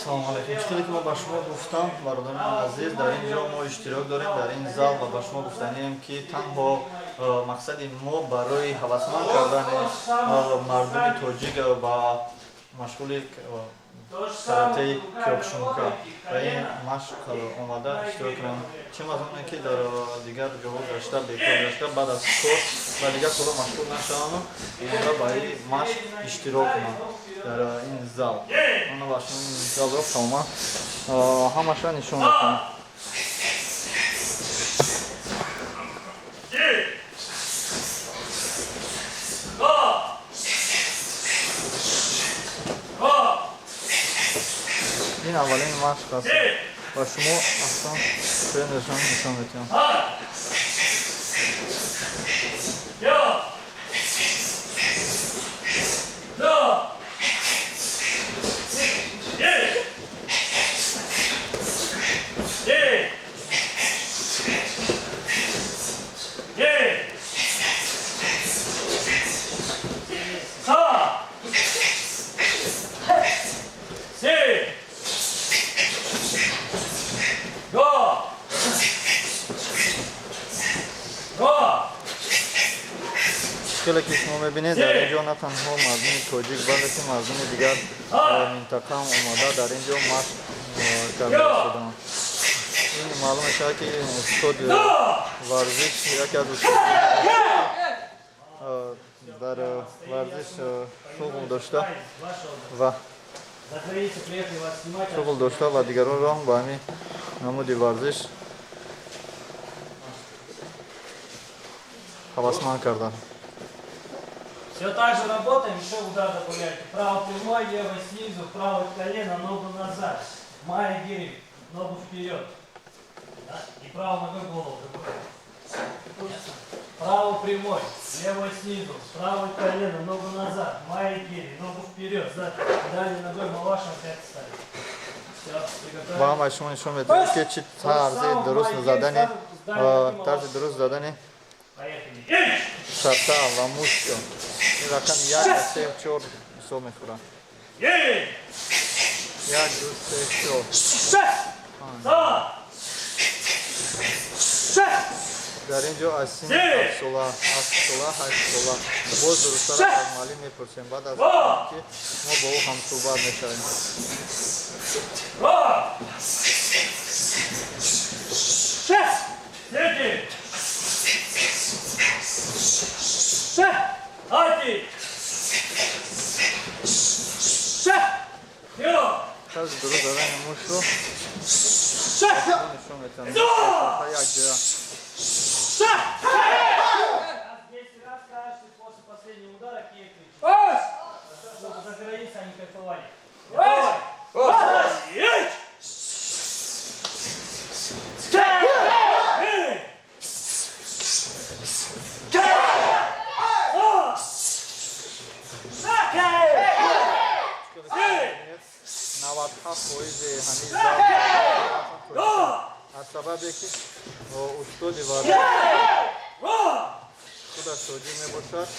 Салом алейкум. Чтили ки мо ба шумо гуфтам, бародарони азиз, дар ин ҷо мо иштирок дорем дар ин зал ва ба шумо гуфтанем ки танҳо мақсади мо барои ҳавасманд кардани мардуми тоҷик ба машғули каратеи киёкушунка ва ин машқ омада иштирок кунам. Чим аз оне ки дар дигар ҷоҳо гашта бекор гашта баъд аз кор ба дигар кора машғул нашавам, омада ба ин машқ иштирок кунам дар ин зал. Мана ба шумо ин залро тамоман ҳамаша нишон мекунам. ин аввалин машқ аст. Ба шумо аслан тренершон нишон метиҳам. Шкеле ки шумо мебинед дар ин ҷо на танҳо мардуми тоҷик балки мардуми дигар минтақаам омада дар ин ҷо машқ карда шуданд. ин маълум мешавад ки устоди варзиш яке аз дар варзиш шуғл дошта ва дигаронро ба ҳамин намуди варзиш ҳавасманд карданд. Все так же работаем, еще удар добавляйте. Правый прямой, левый снизу, правое колено, ногу назад. Майя гири, ногу вперед. Да? И правой ногой голову добавляем. Правый прямой, левый снизу, правое колено, ногу назад. Майя гири, ногу вперед. Далее ногой малашем опять ставим. Все, приготовились. Ба ҳамаи шумо нишон медиҳед ки чӣ тарзи дуруст задани шарта ва мушка. ин рақами 1, 2, 3, 4 ҳисоб мехӯрад. 1, 2, 3, 4 дар ин ҷо аз сини 7 сола, 8 сола, 8 сола боз дурусттарак аз муаллим мепурсем. баъд аз ки мо бо ӯ ҳамсӯҳбат мешавем. Тарзи дуруст задани мушро нишон метавонам. Як ҷоя. 10 раз каждый после последнего удара киев кричит. Чтобы за границей они кайфовали. аз сабабе ки устоди варзиш худаш тоҷик мебошад,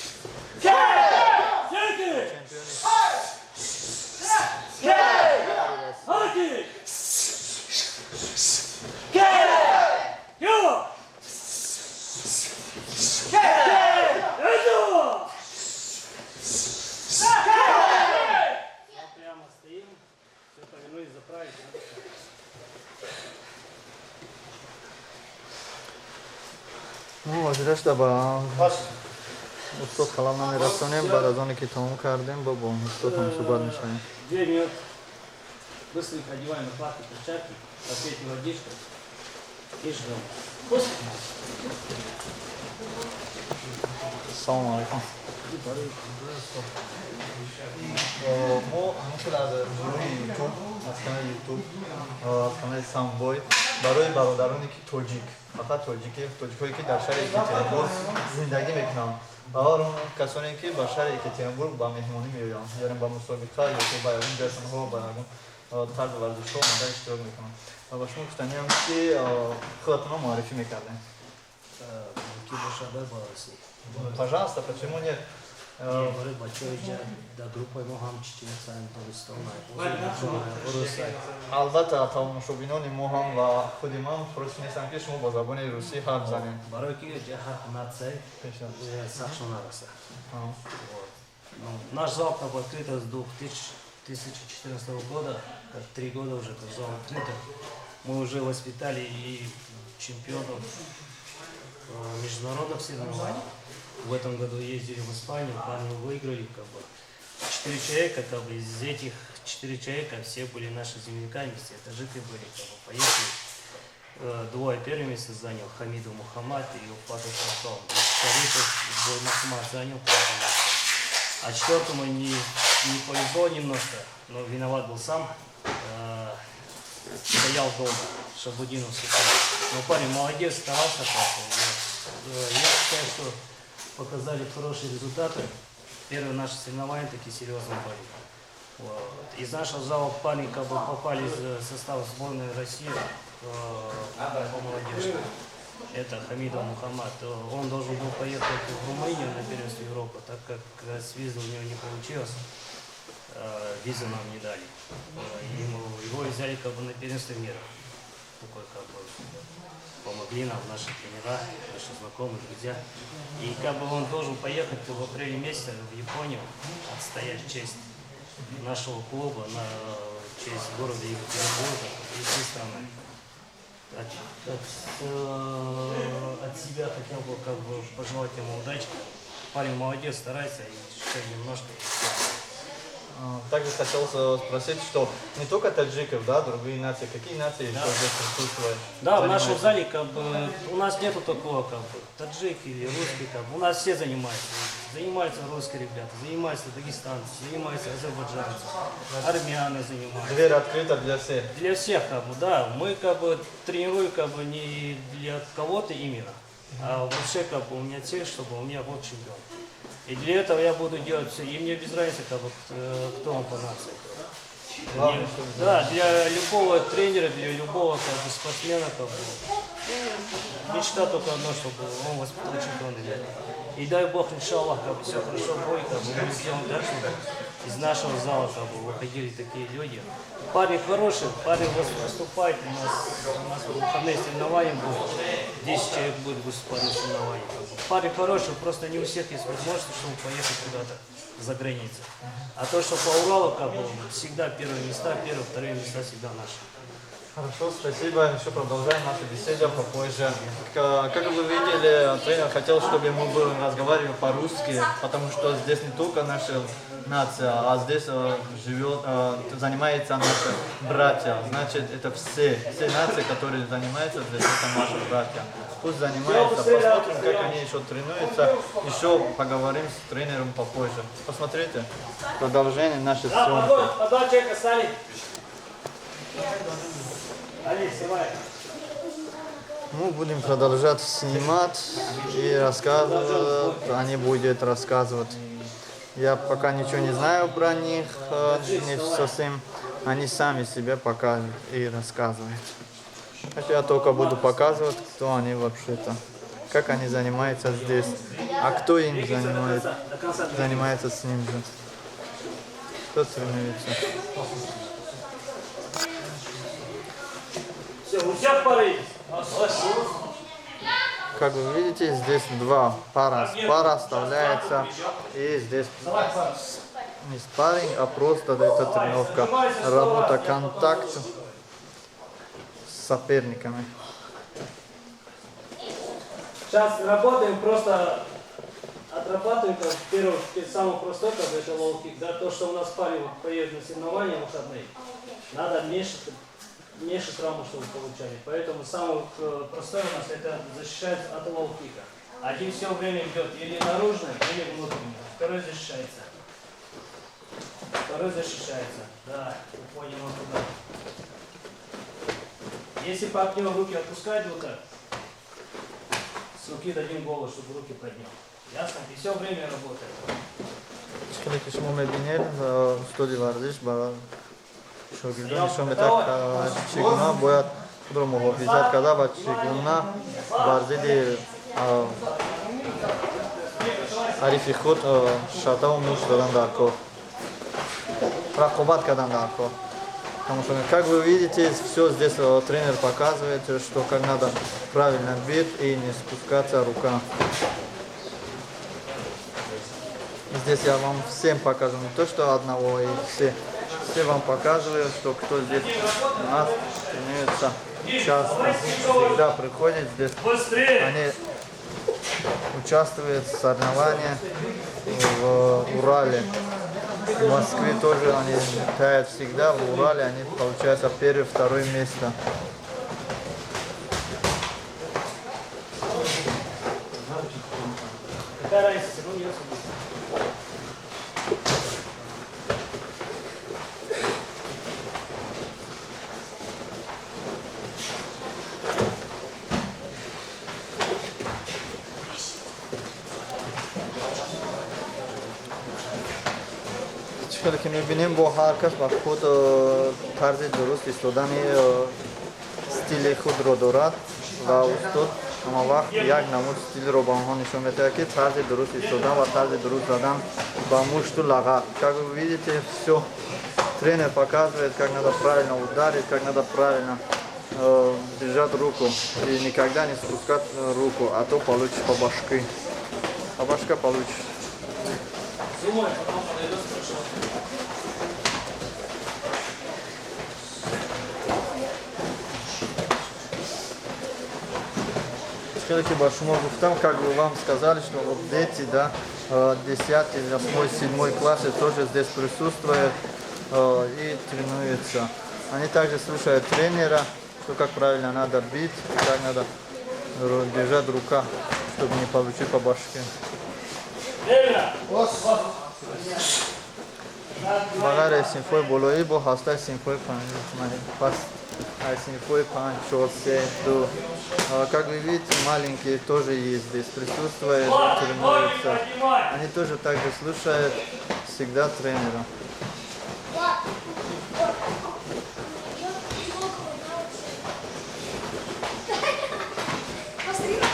вазирашда ба устод қалам намерасонем. баъд аз оне ки тамом кардем бо устод ҳамсӯҳбат мешавем. 2 минуты. Быстренько одеваем накладки, перчатки, просветим водичку и ждем. Салом алейкум. мо ҳамишо аз ҷои ютуб, аз канали ютуб, аз канали Самбой барои бародароне ки тоҷик, фақат тоҷикҳое ки дар шаҳри Екатеринбург зиндагӣ мекунанд ва касоне ки ба шаҳри Екатеринбург ба меҳмонӣ меоянд, яъне ба мусобиқа ёки ба ягон ҷашнҳо, ба ягон тарзи варзишҳо омада иштирок мекунанд. ва ба шумо гуфтаниам ки худатонро муаррифӣ мекардем. Пожалуйста, почему нет? Говорит, большой да группой могам чеченцам повестовна. албатта тамошобинони мо ҳам ва худи ман хурусинестам ки шумо бо забони русӣ ҳарф занем. Барои ки ҷаҳат нация сахшон нараса. Наш зал как бы открыт с 2014 года, как 3 года уже как зал открыт. Мы уже воспитали и чемпионов международных соревнований. В этом году ездили в Испанию, парни выиграли, как бы 4 человека, как бы из этих 4 человека все были наши земляками, все таджики были, как бы поехали. Двое первое место занял Хамиду Мухаммад и Уфатов Шахтов. Второй Мухаммад занял первое место. А четвертому не повезло немножко, но виноват был сам. Стоял дома, Шабудинов. Но парень молодец, старался как-то. Я считаю, что показали хорошие результаты. Первые наши соревнования такие серьезные были. Вот. Из нашего зала парни как бы попали в состав сборной России по молодежи. Это Хамидов Мухаммад. Он должен был поехать в Румынию на первенство Европы, так как с визы у него не получилось. Визу нам не дали. Его взяли как бы на первенство мира. Такой как бы помогли нам наши тренера, наши знакомые, друзья. И как бы он должен поехать в апреле месяце в Японию, отстоять честь нашего клуба, на честь города Екатеринбурга и всей страны. От себя хотел бы как бы пожелать ему удачи. Парень молодец, старается и еще немножко. Также хотел спросить, что не только таджиков, да, другие нации, какие нации еще здесь присутствуют? Да, в нашем зале как бы у нас нету такого как бы таджики или русские как бы. У нас все занимаются. Занимаются русские ребята, занимаются дагестанцы, занимаются азербайджанцы, армяне занимаются. Дверь открыта для всех. Для всех как бы, да. Мы как бы тренируем как бы не для кого-то именно, а вообще как бы у меня цель, чтобы у меня был чемпион. И для этого я буду делать все. И мне без разницы, как бы, кто он по нации. Да, для любого тренера, для любого как бы, спортсмена, как бы, мечта только одно, чтобы он воспитал чемпиона. И дай Бог, иншаллах, как бы, все хорошо будет, как бы, мы сделаем так, чтобы из нашего зала как бы, выходили такие люди. Парень хороший, парень выступает, у нас выходные соревнования будут. 10 человек будет выступать на соревнованиях. Парень хороший, просто не у всех есть возможность, чтобы поехать куда-то за границу. А то, что по Уралу, как бы, всегда первые места, первые, вторые места всегда наши. Хорошо, спасибо. Еще продолжаем нашу беседу попозже. Как вы видели, тренер хотел, чтобы мы разговаривали по-русски, потому что здесь не только наша нация, а здесь живет, занимаются наши братья. Значит, это все нации, которые занимаются здесь, это наши братья. Пусть занимаются, посмотрим, как они еще тренируются, еще поговорим с тренером попозже. Посмотрите, продолжение нашей съемки. По 2 человека стали. Мы будем продолжать снимать и рассказывать, они будут рассказывать. Я пока ничего не знаю про них, не совсем, они сами себе покажут и рассказывают. Хотя я только буду показывать, кто они вообще-то, как они занимаются здесь, а кто им занимается с ним же, кто соревнуется. Как вы видите, здесь два пара оставляется, и здесь не спарринг, а просто это тренировка, работа, контакт с соперниками. Сейчас работаем, просто отрабатываем первый, самый простой, как это лоу-кик, да, то, что у нас парень поедет на соревнования выходные, надо меньше травмы, чтобы получали. Поэтому самый простой у нас это защищать от лоу-кика. Один все время идет или наружный, или внутренний. Второй защищается. Да, уходим вот туда. Если партнер руки отпускает вот так, с руки дадим голову, чтобы руки поднял. Ясно? И все время работает. Школики шмо мебинер, студии варзиш, шогирдони шо метак чигуна бояд худро муҳофизат карда ва чигуна варзиди ҳарифи худ шартаву муш додан дар кор, рақобат кардан дар кор. Потому что, как вы видите, все здесь тренер показывает, что как надо правильно бить и не спускаться рука. Здесь я вам всем покажу, не то что одного, и все вам показываю, что кто здесь у нас тренируется часто, всегда приходит здесь, они участвуют в соревнованиях в Урале. В Москве тоже они летают всегда, в Урале они получаются первое, второе место. Какая разница, ну не особо. چیکار که می‌بینیم با هر کس با خود طرز درست ایستادن استیل خود رو دارد و استاد اما وقت یک نمود استیل رو به آنها نشون میده که طرز درست ایستادن و طرز درست زدن با мушту лага. Как вы видите, все тренер показывает, как надо правильно ударить, как надо правильно держать руку и никогда не спускать руку, а то получишь по башке. По башке получишь. Зимой потом подойдет хорошо. Все-таки большому гуфтам, как бы вам сказали, что вот дети, да, 10, 8, 7 классы тоже здесь присутствуют и тренируются. Они также слушают тренера, что как правильно надо бить, как надо держать рука, чтобы не получить по башке. Багаре симфой болои бо хаста симфой пас симфой пан чорсе до. Как вы видите, маленькие тоже есть здесь, присутствуют, тренируются. Они тоже также слушают всегда тренера.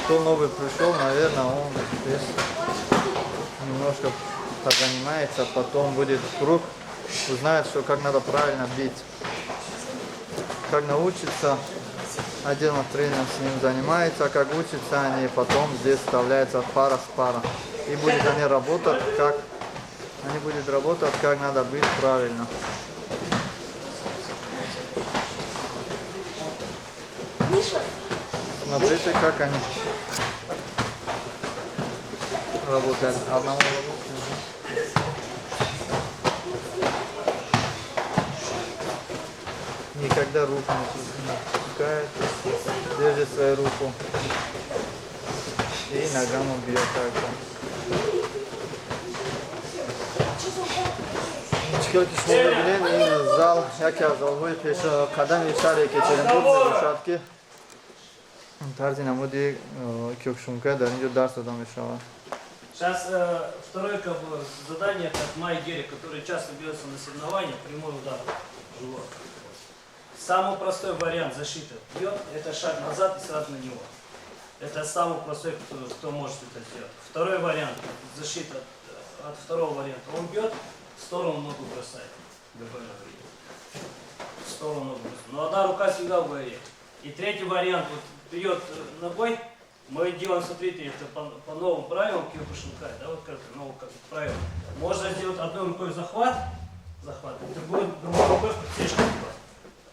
Кто новый пришел, наверное, он здесь немножко позанимается, потом будет круг, узнает, что как надо правильно бить. Как научится, отдельно тренер с ним занимается, как учатся они, потом здесь вставляется пара с пара. И будет они работать, как надо бить правильно. Смотрите, как они работают. Одного никогда руку не пускает, держит свою руку и ногами бьет также. Чекалки шмолдабилен ин зал яке аз залҳои пешқадами шаҳри Екатеринбург мебошад ки тарзи намуди кёкшумка дар инҷо дарс дода мешавад. Сейчас второе задание, это Май Герри, который часто бьется на соревнованиях, прямой удар в живот. Самый простой вариант защиты бьет, это шаг назад и сразу на него. Это самый простой, кто может это сделать. Второй вариант, защита от второго варианта. Он бьет, в сторону ногу бросает. В сторону ногу бросает. Но одна рука всегда в голове. И третий вариант, вот бьет ногой, мы делаем, смотрите, это по новым правилам Киокушинкай, да, вот как новым правилам. Можно сделать одной рукой захват, другой рукой подсечку.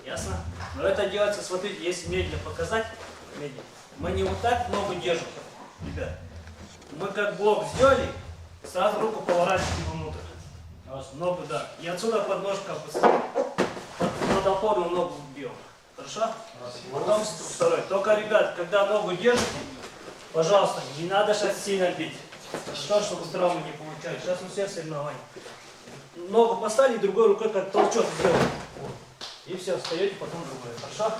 Ясно? Но это делается, смотрите, если медленно показать, медленно. Мы не вот так ногу держим, ребят. Мы как блок сделали, сразу руку поворачиваем внутрь. Ногу, да. И отсюда подножка под опорную ногу бьем. Хорошо? Потом второй. Только, ребят, когда ногу держите, пожалуйста, не надо сейчас сильно бить. Что, чтобы травмы не получали. Сейчас у всех соревнования. Ногу поставили, другой рукой как толчок сделали. И все, встаете, потом другой. Хорошо?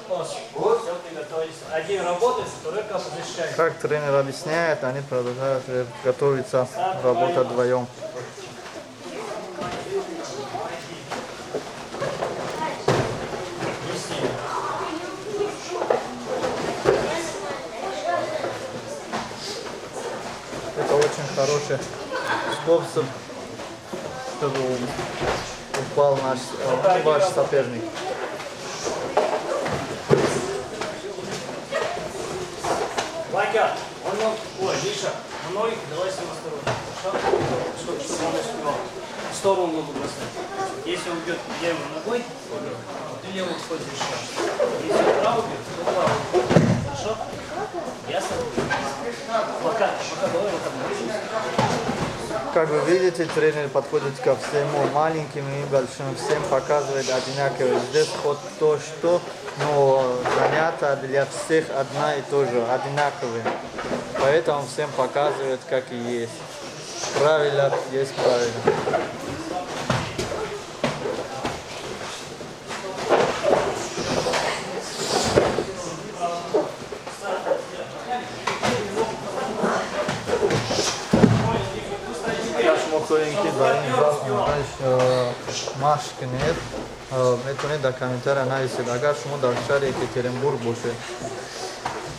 Все, приготовились. Один работает, второй как защищает. Как тренер объясняет, они продолжают готовиться, работать вдвоем. Это очень хороший способ, чтобы упал ваш соперник. Ваня, ой, Миша, мной, давай с ним осторожно. Чтобы он успевал. В сторону ногу бросать. Если он бьет левой ногой, ты левую используешь шаг. Если он правую бьет, то правую. Хорошо? Ясно? Пока давай вот так. Как вы видите, тренер подходит ко всему, маленьким и большим, всем показывает одинаково. Здесь хоть то, что, но занятия для всех одна и то же, одинаковые. Поэтому всем показывает, как и есть. Правильно есть правильно. Motorinki darin машки нет. Это не до комментария навесит. Ага, шуму дальше Екатеринбург больше.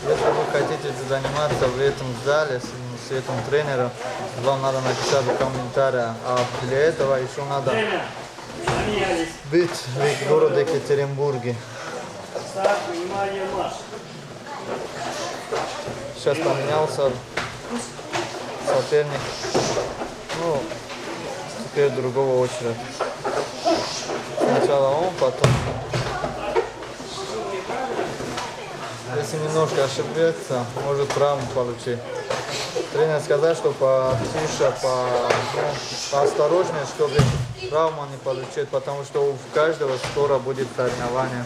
Если вы хотите заниматься в этом зале с этим тренером, вам надо написать в комментариях. А для этого еще надо быть в городе Екатеринбурге. Сейчас поменялся соперник. Ну, теперь другого очередь. Сначала он, потом. Если немножко ошибется, может травму получить. Тренер сказал, что потише, поосторожнее, чтобы травму не получить, потому что у каждого скоро будет соревнование.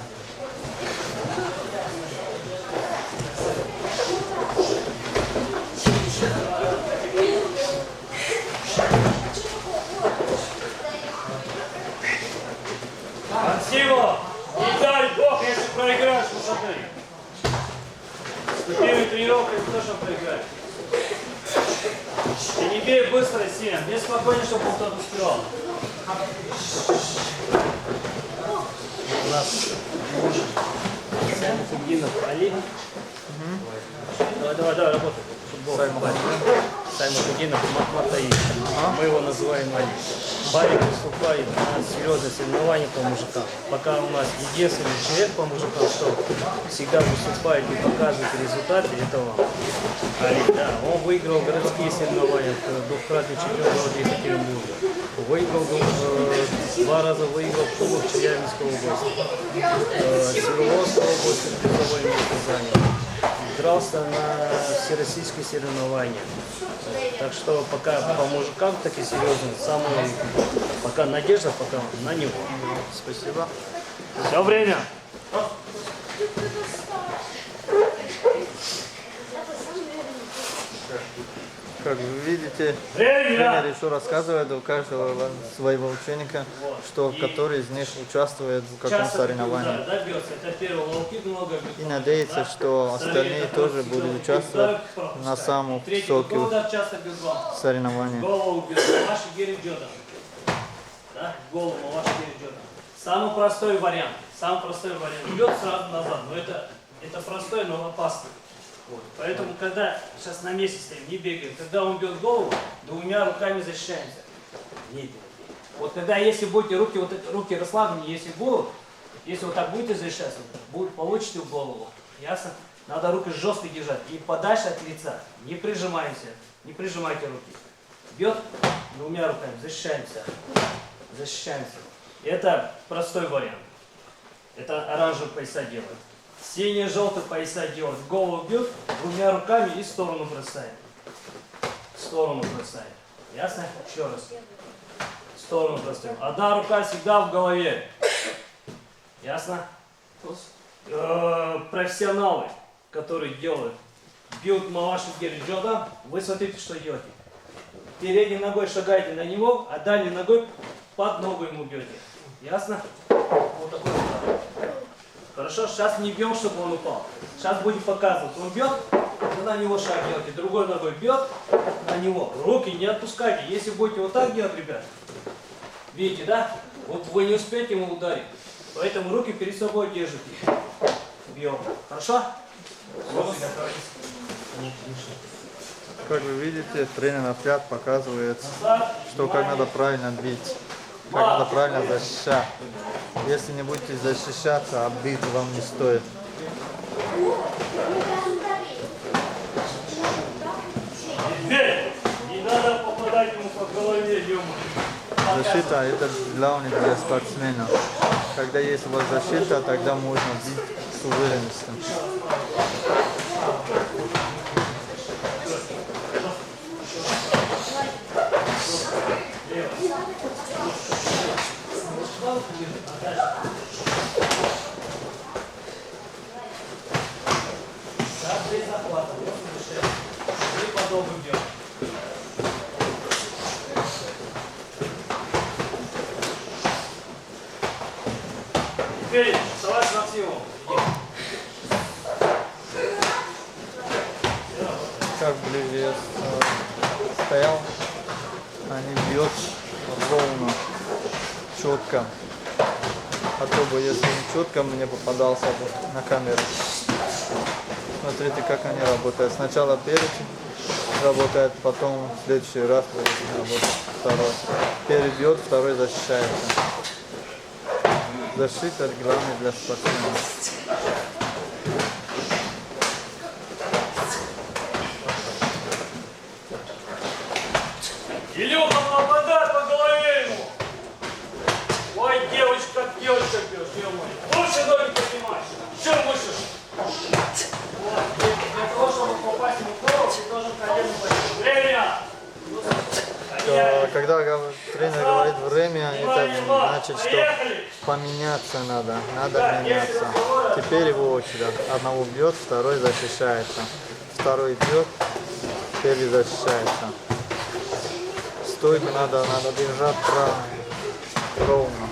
Спасибо! Не дай Бог, если проиграешь, смотри. С такими тренировками точно проиграешь. И не бей быстро и сильно. Бей спокойнее, чтобы он кто-то успевал. У нас Саймухуддинов Али. Давай, работай. Саймухуддинов Матаи. Мы его называем Али. Парень выступает на серьезные соревнования по мужикам. Пока у нас единственный человек по мужикам, что всегда выступает и показывает результаты, это он. Али, да, он выиграл городские соревнования, двухкратный чемпион города Екатеринбурга. Выиграл, 2 раза выиграл кубок Челябинской области. Свердловской области призовое место занял. Дрался на всероссийские соревнования. Так что пока по мужикам такие серьезные, самые, пока надежда пока на него. Спасибо. Все время. Как вы видите, Время! тренер еще рассказывает у каждого своего ученика, что который из них участвует в каком соревновании. И надеется, что остальные тоже будут участвовать на самых высоких соревнованиях. Голову бьет, Маваши Гири Джодан. Да? Голову Маваши Гири Джодан. Самый простой вариант. Бьет сразу назад. Но это простой, но опасный. Вот. Поэтому, когда сейчас на месте стоим, не бегаем, когда он бьет голову, 2 руками защищаемся. Нет. Вот когда, если будете руки расслаблены, если вот так будете защищаться, получите в голову. Ясно? Надо руки жестко держать и подальше от лица. Не прижимаемся, не прижимайте руки. Бьет 2 руками, защищаемся. Это простой вариант. Это оранжевый пояса делает. Синие, желтые пояса делают. Голову бьют 2 руками и в сторону бросаем. Ясно? Еще раз. В сторону бросаем. Одна рука всегда в голове. Ясно? Профессионалы, которые бьют Маваши Гири Джодан, вы смотрите, что делаете. Передней ногой шагаете на него, а дальней ногой под ногу ему бьете. Ясно? Вот такой удар. Хорошо, сейчас не бьем, чтобы он упал. Сейчас будем показывать. Он бьет, вы на него шаг делаете. Другой ногой бьет, на него. Руки не отпускайте. Если будете вот так делать, ребят, видите, да? Вот вы не успеете ему ударить. Поэтому руки перед собой держите. Бьем. Хорошо? Как вы видите, тренер опять показывает, Назад. что как надо правильно бить, как надо правильно защищать. Если не будете защищаться, а бить вам не стоит. Теперь не надо попадать ему по голове, ё-моё. Защита это главное для спортсмена. Когда есть у вас защита, тогда можно бить с уверенностью. Сейчас без захвата, вот выше. И подол идет. Теперь вставать на силу. Как ближе стоял, они бьют ровно, четко. А то бы, если не четко, мне попадался бы на камеру. Смотрите, как они работают. Сначала перед работает, потом в следующий раз работает второй. Перед бьет, второй защищается. Защита главное для спортсмена. Илюха, попадай по голове ему. Ой, девочка, как девочка пьешь, ё-моё. Лучше ноги поднимаешь. Еще выше. Вот, для того, чтобы попасть ему в голову, ты должен коленом пойти. Время. Когда тренер говорит время, это значит, что Поехали. поменяться надо. Надо меняться. Теперь его очередь. Одного бьет, второй защищается. Второй бьет, первый защищается. Стойку надо держать правильно, ровно.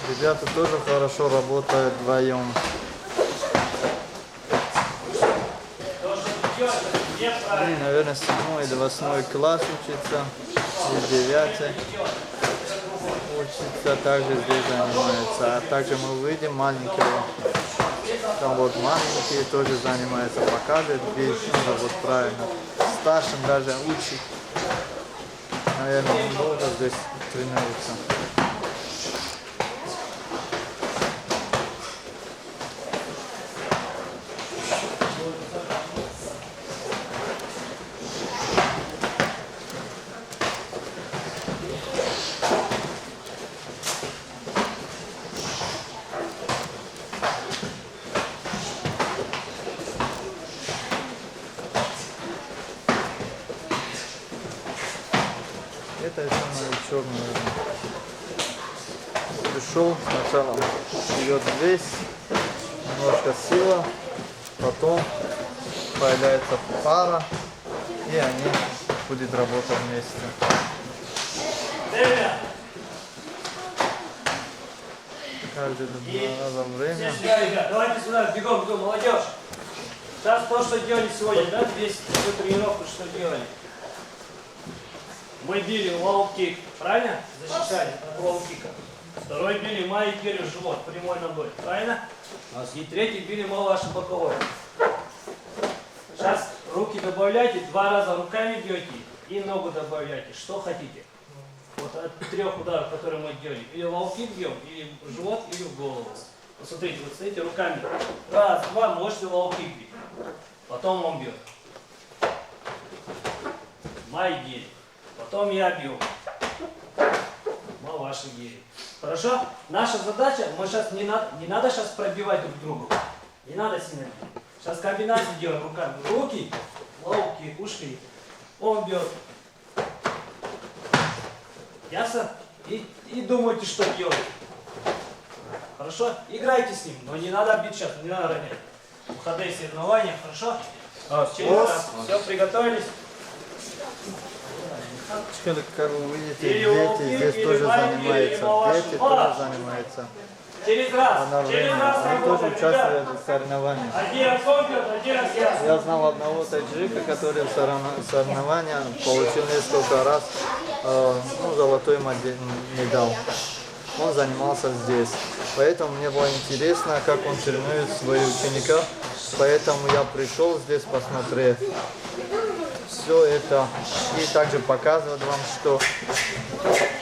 Ребята тоже хорошо работают вдвоем. То, что ты делаешь, это неправильно. И, наверное, 7 или 8 класс учится, и 9 учится, также здесь занимается. А также мы выйдем маленького. Там вот маленькие тоже занимаются, показывают, здесь надо вот правильно. Старшим даже учить. Наверное, он долго здесь тренируется. Это еще новичок, наверное. Пришел, сначала идет весь, немножко сила, потом появляется пара, и они будут работать вместе. Время. Каждый раза время. Все сюда, ребят, давайте сюда, бегом, молодежь. Сейчас то, что делали сегодня, да, весь всю тренировку, что делали. Мы били лоу-кик, правильно? Защищали от лоу-кика. Второй били майкер в живот, прямой ногой, правильно? И третий били ваш боковой. Сейчас руки добавляйте, 2 раза руками бьете и ногу добавляйте, что хотите. Вот от 3 ударов, которые мы делали. Или лоу-кик бьем, или в живот, или в голову. Посмотрите, вот стоите руками. Раз, два, можете лоу-кик бить. Потом он бьет. Май гири. Потом я бью. Ваши гири. Хорошо? Наша задача, мы сейчас не надо сейчас пробивать друг другу. Не надо сильно. Сейчас комбинацию делаем руками. Руки, лоу-кик, ушки. Он бьет. Ясно? И думайте, что делать. Хорошо? Играйте с ним, но не надо бить сейчас, не надо ронять. Уходи из соревнования, хорошо? Все, приготовились? Как вы видите, дети здесь тоже занимаются. Дети тоже занимаются. Через раз. Они тоже участвуют в соревнованиях. Один раз он бьет, один раз я. Я знал одного таджика, который в соревнованиях получил несколько раз золотой медаль. Он занимался здесь. Поэтому мне было интересно, как он тренирует своих учеников. Поэтому я пришел здесь посмотреть все это и также показывать вам, что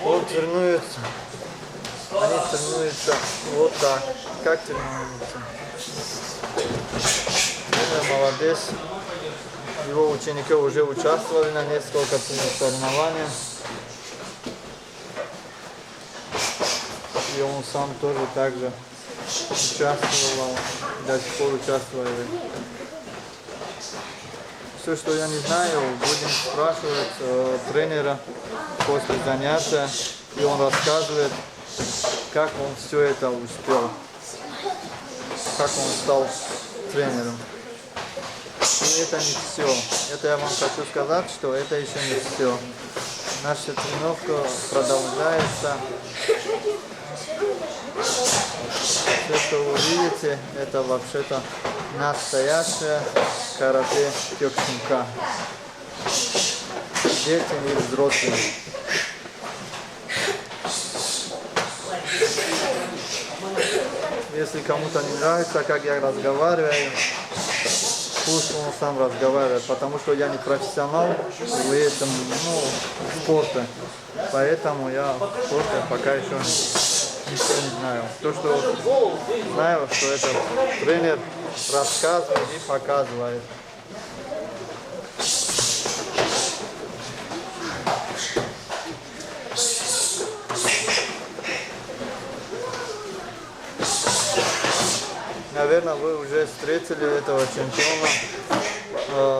он тренируется. Они тренируются вот так. Как тренируются? Тренер молодец. Его ученики уже участвовали на несколько соревнованиях. И он сам тоже также участвовал, до сих пор участвует. Все, что я не знаю, будем спрашивать тренера после занятия, и он рассказывает, как он все это успел, как он стал тренером. И это не все. Это я вам хочу сказать, что это еще не все. Наша тренировка продолжается. Все, что вы видите, это вообще-то настоящее карате Кёкусинкай. Детям и взрослым. Если кому-то не нравится, как я разговариваю, пусть он сам разговаривает, потому что я не профессионал в этом спорте. Поэтому я просто пока еще ничего не знаю. То, что знаю, что это тренер рассказывает и показывает. Наверное, вы уже встретили этого чемпиона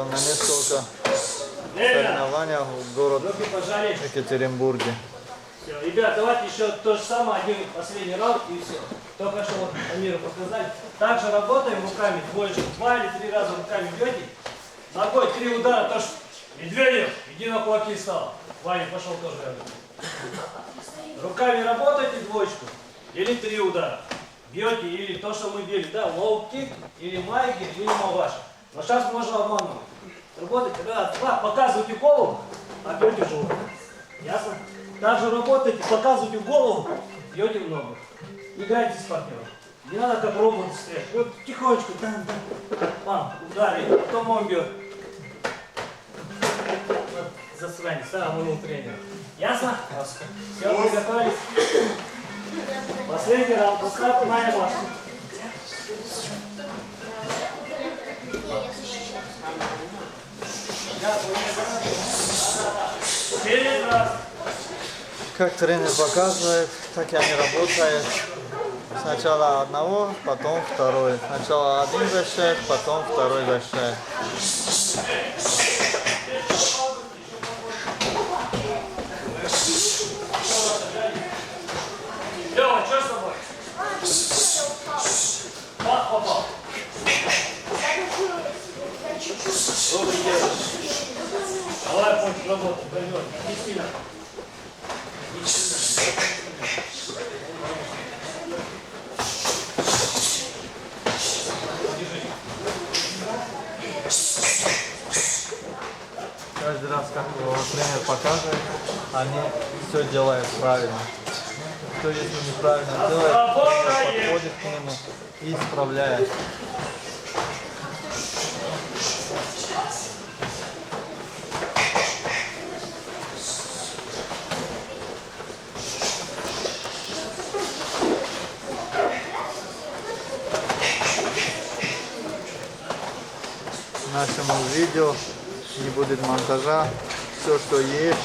на несколько соревнованиях в городе Екатеринбурге. Все, ребят, давайте еще то же самое, один последний раунд и все. Только что вот Амиру показали. Также работаем руками, двоечку, 2 или 3 раза руками бьете. Ногой 3 удара, то что Медведев, иди на кулаки стал. Ваня пошел тоже рядом. Руками работаете двоечку или 3 удара. Бьете или то, что мы били, да, лоу-кик, или майги, или маваши. Но сейчас можно обманывать. Работайте, раз, два, показывайте голову, а бьете живот. Ясно? Также работаете, показывайте голову, бьете в ногу. Играйте с партнером. Не надо как робот стрелять. Вот тихонечко, там, ударили, потом он бьет. Вот, засранец, да, мы тренер. Ясно? Все, вы готовились? Последний раунд, поставь моя ваша. Через раз. Как тренер показывает, так и они работают. Сначала одного, потом второй. Сначала один защищает, потом второй защищает. Лёва, что с тобой? Попал. Что ты делаешь? Давай, пусть работай, пойдем. Не сильно. Не сильно. Каждый раз, как его тренер показывает, они все делают правильно. Кто если неправильно делает, тренер подходит к нему и исправляет. Нашему видео не будет монтажа, все, что есть,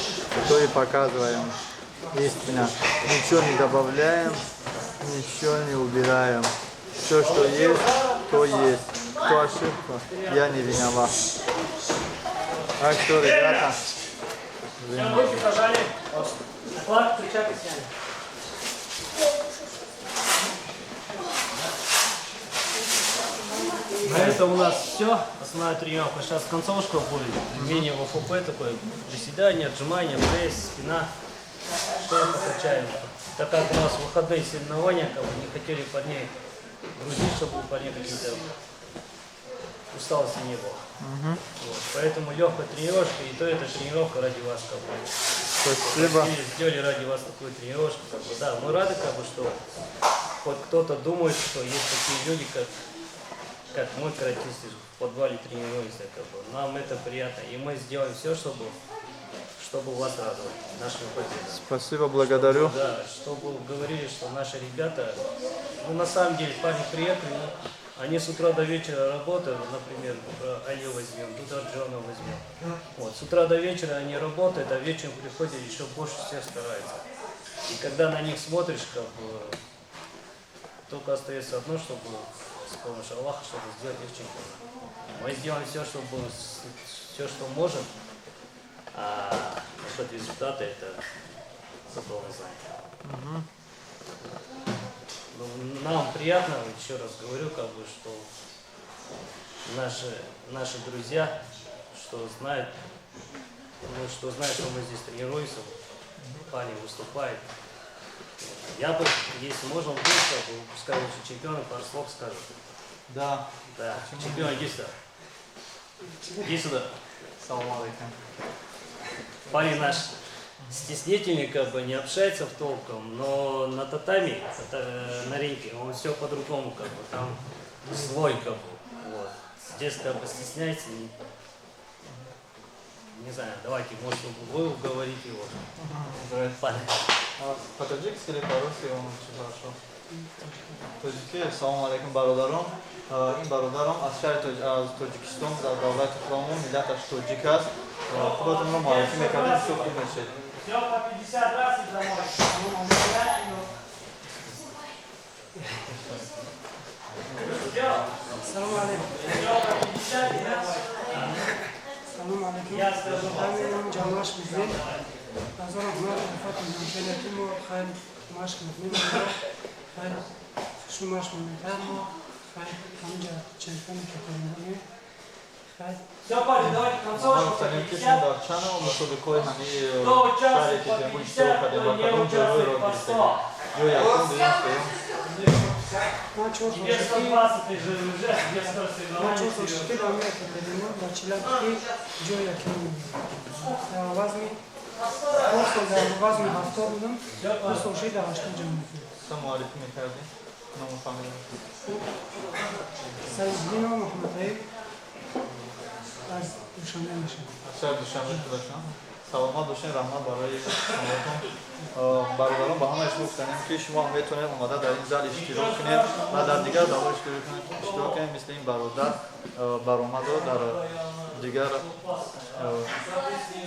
то и показываем. Истинно. Ничего не добавляем, ничего не убираем. Все, что есть, то есть. Кто ошибка, я не виноват. Так что, ребята, Все, руки пожали. Флаг, кричак и сняли. На этом у нас все. Основная тренировка. Сейчас концовочка будет. Мини ВФП такой. Приседания, отжимания, пресс, спина. Что это качаем. Так как у нас выходные соревнования, как бы не хотели парней грузить, чтобы у парней какие-то усталости не было. Вот. Поэтому легкая тренировка, и то это тренировка ради вас. Как бы. спасибо. И сделали ради вас такую тренировку. Как бы. Да, мы рады, как бы, что хоть кто-то думает, что есть такие люди, как мы, каратисты, в подвале тренируемся. Как бы. Нам это приятно. И мы сделаем все, чтобы вас радовать нашими победами. Спасибо, благодарю. Да, чтобы говорили, что наши ребята, ну на самом деле парни приехали, они с утра до вечера работают, например, Алию возьмем, туда Джона возьмем. Вот, с утра до вечера они работают, а вечером приходят еще больше всех стараются. И когда на них смотришь, как бы, только остается одно, чтобы с помощью Аллаха, чтобы сделать их чемпионом. Мы сделаем все, что можем, а насчет результата это Бог знает. Ну, нам приятно, еще раз говорю, как бы, что наши друзья, что знают, что мы здесь тренируемся, парни выступают. Я бы, если можно, как бы, пускай лучше чемпионы пару слов скажут. Да. Да, чемпион, иди сюда. Иди сюда. Салам алейкум. Парень наш стеснительный, как бы, не общается в толком, но на татами, на ринге, он все по-другому, как бы, там свой, как бы, вот. Здесь, как бы, стесняется, не знаю, давайте, может, вы уговорите его. Парень. По-таджикски или по-русски он очень хорошо? Таджики, салам алейкум, бародарам. این برادرم از شهر از تاجیکستان در دولت اسلامی ملتش تاجیک است. خودتون رو معرفی میکنید چه خوب میشه. Все по 50 раз и домой. Салам алейкум. Все по 50 и домой. Салам алейкум. Я скажу. Амин Джамаш Музей. Назаров Мар Фатим Джамшелети Мо Хайр Маш Музей. Хайр Шумаш Музей. Хайр Хамджа Чемпион Каталония. Хайр. Все, парни, давайте концовочку по Станем кишим 50. да чана, но чтобы кой они Кто участвует шарики по тем больше 50, ходим кто не вокруг, участвует по 100. я стоим. Начал Тебе 120 ты же уже, тебе скоро Начал соревнования. шести километров перемог до Челябинска, Джоя Кимми. Возьми. Просто да, возьми автобусом. Просто уши да, что джамми. Саму алейкум микарди. Ному фамилия. Сайдино Мухаммадаев. Аз Душанбе мешам. Шаҳр Душанбе шудашам. Саломат бошед, раҳмат барои шумоатон. Бародарон ба ҳамааш гуфтанем ки шумо ҳам метавонед омада дар ин зал иштирок кунед ва дар дигар даво иштирок кунед, мисли ин бародар баромаду дар дигар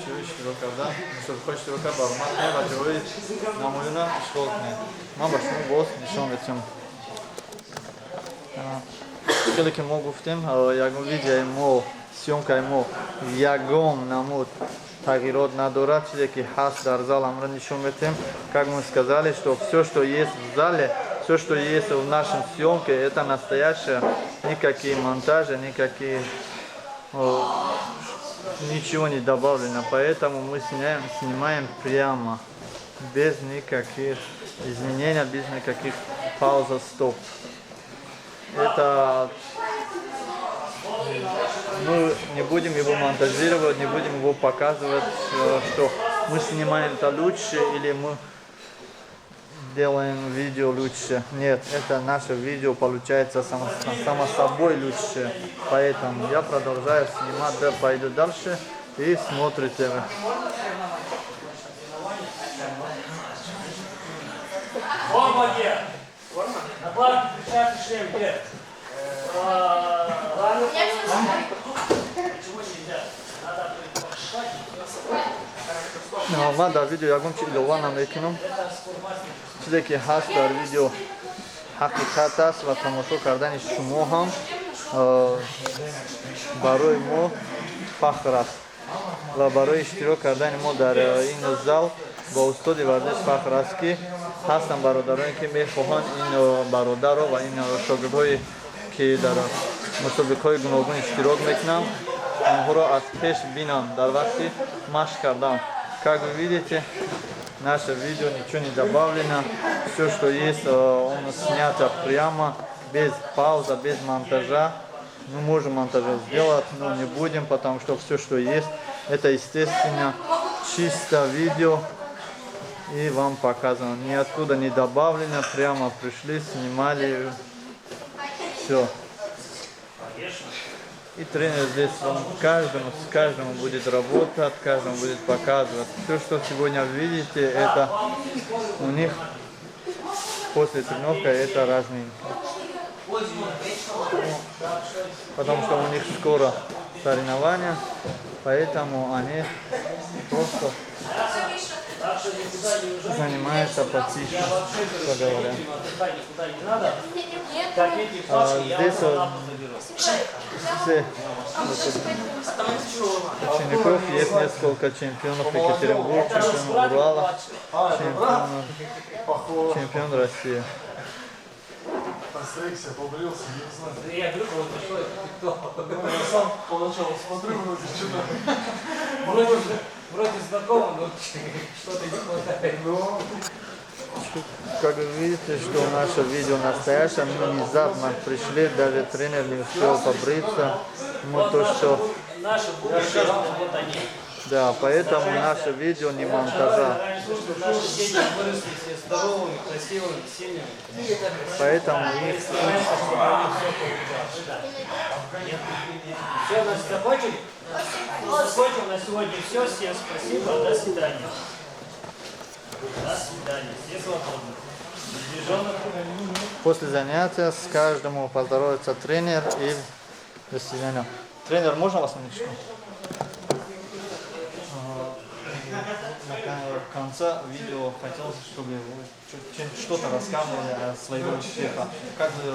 чиё иштирок карда, мусобиқаҳо иштирок кард, баромад кунед ва ҷойи намоёна ишғол кунед. Ман ба шумо боз нишон метиҳам. Хеле ки мо гуфтем, ягон видеои мо, съёмкаи мо ягон намуд тағйирот надорад, чизе ки ҳаст дар зал амро нишон метем. Как мы сказали, что все, что есть в зале, все, что есть в нашем съемке, это настоящее, никакие монтажи, никакие, ничего не добавлено. Поэтому мы снимаем прямо, без никаких изменений, без никаких пауз, стоп. Это мы не будем его монтажировать, не будем его показывать, что мы снимаем это лучше или мы делаем видео лучше. Нет, это наше видео получается само собой лучше. Поэтому я продолжаю снимать, да, пойду дальше и смотрите. Форма где? На планке кричат шлем где? Почему нельзя? Надо من در ویدیو یکم چیز لوان هم میکنم چیزی که هست در ویدیو حقیقت است و تماشا کردن شما هم برای ما فخر است و برای اشتراک کردن ما در این زال با استاد ورزش فخر است که هستن برادرانی که میخواهند این برادر و این شاگردهایی که در مسابقه‌های گوناگون اشتراک میکنند آنها را از پیش بینم در وقتی مشق کردن. Как вы видите, наше видео ничего не добавлено, все, что есть, оно снято прямо, без паузы, без монтажа. Мы можем монтаж сделать, но не будем, потому что все, что есть, это естественно чисто видео И вам показано. Ниоткуда не добавлено, прямо пришли, снимали. Все. И тренер здесь вам с каждому будет работать, каждому будет показывать. Все, что сегодня видите, это у них после тренировки это разминка. Потому что у них скоро соревнования, поэтому они просто занимаются потише, что говорят. Здесь учеников есть несколько чемпионов Екатеринбурга, чемпион Урала, чемпион России. Постригся, побрился, не знаю. Я говорю, вот что это кто? Ну, я сам поначалу смотрю, вроде что-то. Вроде знакомо, но что-то не хватает. Ну, Как вы видите, что наше видео настоящее, мы внезапно пришли, даже тренер не успел побриться. Мы то, что... Наши будущие, вот они. Да, поэтому наше видео не монтажа. Раньше, что наши дети выросли все здоровыми, красивыми, сильными. Поэтому их... Стараемся, чтобы у них все получалось. Все, значит, закончили? Закончим на сегодня все. Всем спасибо. До свидания. До свидания. Все свободны. Движенок. После занятия с каждому поздоровается тренер и до свидания. Тренер, можно вас на минуточку? В конце видео хотелось, чтобы вы что-то рассказывали о своем успехе. Как вы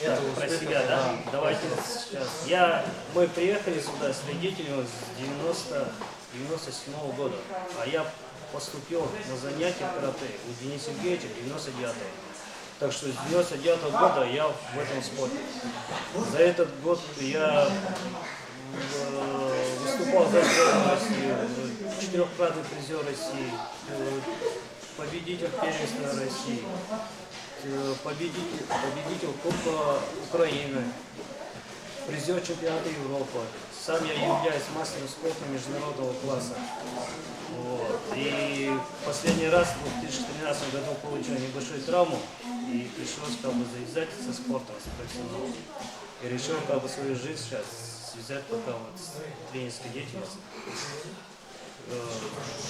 это Про себя, да? Давайте сейчас. Мы приехали сюда с родителями с 97-го года, а я поступил на занятия карате у Дениса Сергеевича 99-го. Так что с 99-го года я в этом спорте. За этот год я выступал за сборную России, четырехкратный призер России, победитель первенства России, победитель Кубка Украины, призер чемпионата Европы. Сам я являюсь мастером спорта международного класса. Вот. И последний раз в 2013 году получил небольшую травму и пришлось завязать со спортом, с профессионалом. И решил свою жизнь сейчас связать пока с тренерской деятельностью.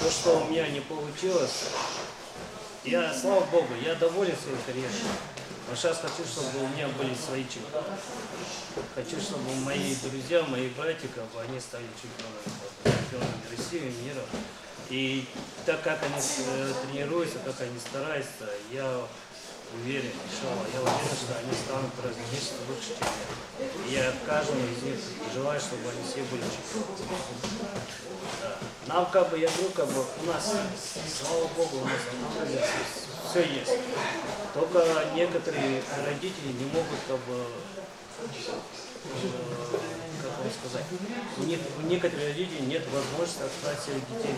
То, что у меня не получилось, слава Богу, я доволен своей карьерой. Но сейчас хочу, чтобы у меня были свои чемпионы. Хочу, чтобы мои друзья, мои братья, они стали чемпионами России, мира. И так как они тренируются, как они стараются, я уверен, что они станут различиться лучше, чем я. Я каждому из них желаю, чтобы они все были чемпионами. Да. Нам я говорю, у нас, слава Богу, у нас все есть. Только некоторые родители не могут, как вам сказать, у некоторых родителей нет возможности отправить своих детей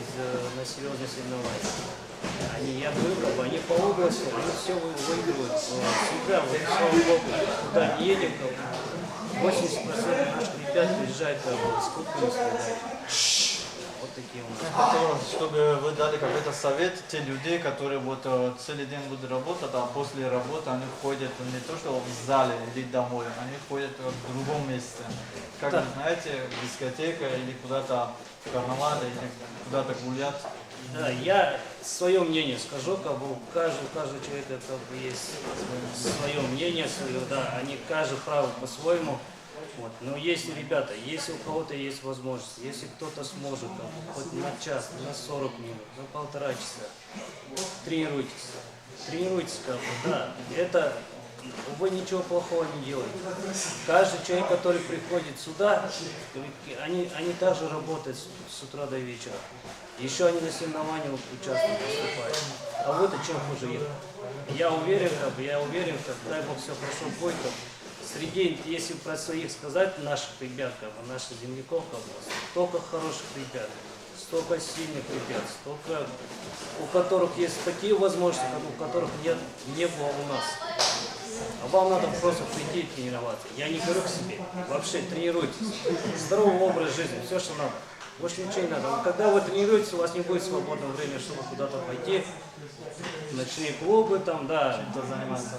на серьезные соревнования. Я говорю, они по области, они все выигрывают. Всегда, слава Богу, куда не едем, 80% наших ребят приезжают с кубками соревнования. Вот такие у нас. Хотелось, чтобы вы дали какой-то совет те людей, которые целый день будут работать, а после работы они ходят не то что в зале или домой, они ходят в другом месте. Как вы знаете, дискотека или куда-то в карнавал или куда-то гулять. Да, я свое мнение скажу, у каждого человека есть свое мнение, они каждый прав по-своему. Вот. Но если, ребята, если у кого-то есть возможность, если кто-то сможет, хоть на час, на 40 минут, на 1,5 часа, тренируйтесь, да, это вы ничего плохого не делаете. Каждый человек, который приходит сюда, они также работают с утра до вечера. Еще они на соревнованиях участвуют, выступают. А вот о чем хуже их. Я уверен, дай Бог все хорошо будет. Среди, если про своих сказать, наших ребят, наших земляков, столько хороших ребят, столько сильных ребят, столько, у которых есть такие возможности, у которых не было у нас. А вам надо просто прийти и тренироваться. Я не говорю к себе, вообще тренируйтесь. Здоровый образ жизни, все, что надо. Больше ничего не надо. Когда вы тренируетесь, у вас не будет свободного времени, чтобы куда-то пойти. Ночные клубы там, да.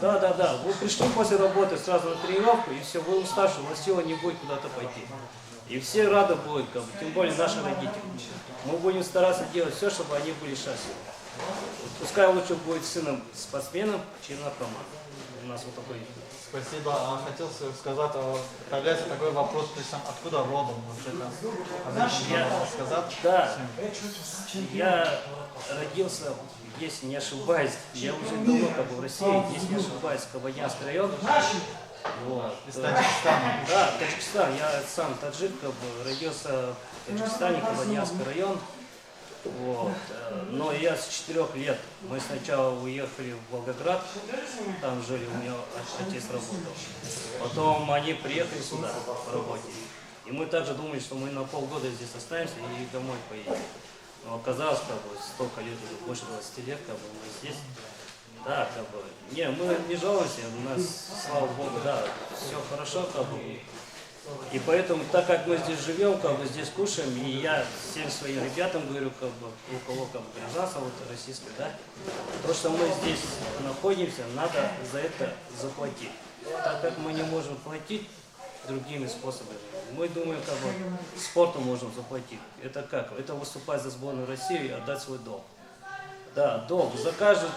Да. Вы пришли после работы сразу на тренировку, и все, вы уставшие, у вас сила не будет куда-то пойти. И все рады будут, как бы, тем более наши родители. Мы будем стараться делать все, чтобы они были счастливы. Вот пускай лучше будет сыном спортсменом, чем наркоманом. У нас вот такой. Спасибо. Хотел сказать, появляется такой вопрос, ты сам откуда родом? Сказать? Да, я родился, если не ошибаюсь, я уже давно как бы в России, если не ошибаюсь, Кабардинский район. Вот. Из Таджикистана. Да, Таджикистан. Я сам таджик, как бы, родился в Таджикистане, Кабардинский район. Вот. Но я с 4 лет. Мы сначала уехали в Волгоград, там жили, у меня отец работал. Потом они приехали сюда по работе. И мы также думали, что мы на полгода здесь останемся и домой поедем. Но оказалось, как бы, столько лет, уже больше 20 лет, как бы, мы здесь. Да, как бы, не, мы не жалуемся, у нас, слава Богу, да, все хорошо, как бы. И поэтому, так как мы здесь живем, как бы здесь кушаем, и я всем своим ребятам говорю, как бы, у кого как бы гражданство вот, российское, да, то, что мы здесь находимся, надо за это заплатить. Так как мы не можем платить другими способами, мы думаем, как бы, спорту можем заплатить. Это как? Это выступать за сборную России и отдать свой долг. Да, долг. За каждый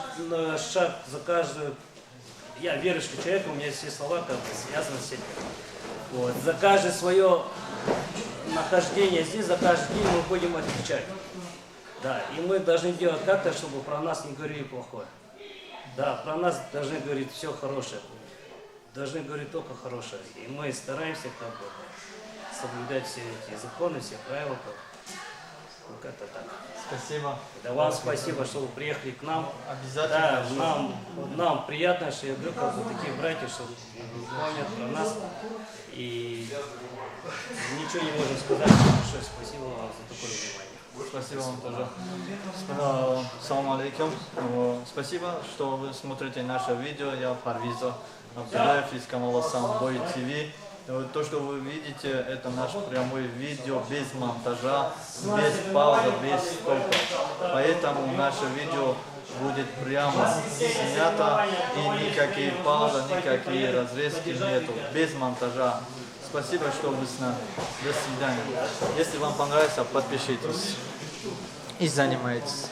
шаг, за каждый... Я верующий человек, у меня все слова как бы связаны с этим. Вот. За каждое свое нахождение здесь, за каждый день мы будем отвечать. Да, и мы должны делать как-то, чтобы про нас не говорили плохое. Да, про нас должны говорить все хорошее. Должны говорить только хорошее. И мы стараемся как бы соблюдать все эти законы, все правила. Ну, как-то так. Спасибо. Да, вам спасибо, что вы приехали к нам. Обязательно. Да, нам приятно, что я говорю, как бы такие братья, что помнят про нас. И ничего не можем сказать. Большое спасибо вам за такое внимание. Спасибо вам тоже. Салам алейкум. Спасибо, что вы смотрите наше видео. Я Парвиза Абдулаев из канала Самбой ТВ. То, что вы видите, это наш прямой видео без монтажа, без паузы, без стопа. Поэтому наше видео будет прямо снято и никакие паузы, никакие разрезки нету, без монтажа. Спасибо, что вы с нами. До свидания. Если вам понравится, подпишитесь и занимайтесь.